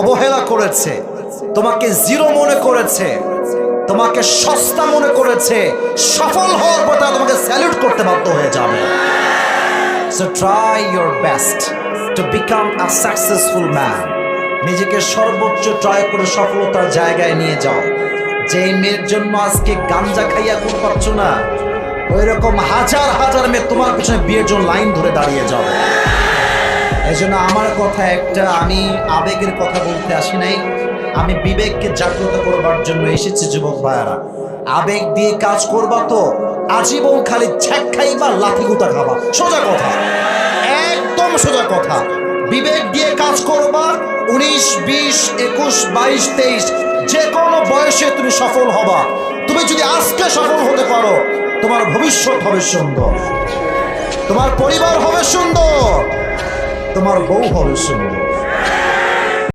অবহেলা করেছে, তোমাকে জিরো মনে করেছে, তোমাকে সস্তা মনে করেছে, সফল হওয়ার পর তারা তোমাকে স্যালুট করতে বাধ্য হয়ে যাবে। So try your best to become a successful man. নিজেকে সর্বোচ্চ ট্রাই করে সফলতার জায়গায় নিয়ে যাও। যে মেয়ের জন্য আজকে গাঞ্জা খাইয়া ঘুম পাচ্ছ না, ওই রকম হাজার হাজার মেয়ে তোমার পিছনে বিয়ের জন্য লাইন ধরে দাঁড়িয়ে যাবে। এই জন্য আমার কথা একটা, আমি আবেগের কথা বলতে আসি নাই, আমি বিবেককে জাগ্রত করবার জন্য এসেছি। যুবক ভাইয়ারা, আবেগ দিয়ে কাজ করবা তো আজীবন খালি ছ্যাক খাইবা, লাথি গুতা খাবা। সোজা কথা, একদম সোজা কথা। বিবেক দিয়ে কাজ করবা, 19, 20, 21, 22, 23 যে কোনো বয়সে তুমি সফল হবা। তুমি যদি আজকে সফল হতে পারো, তোমার ভবিষ্যৎ হবে সুন্দর, তোমার পরিবার হবে সুন্দর, তোমার বউ হবে সুন্দর।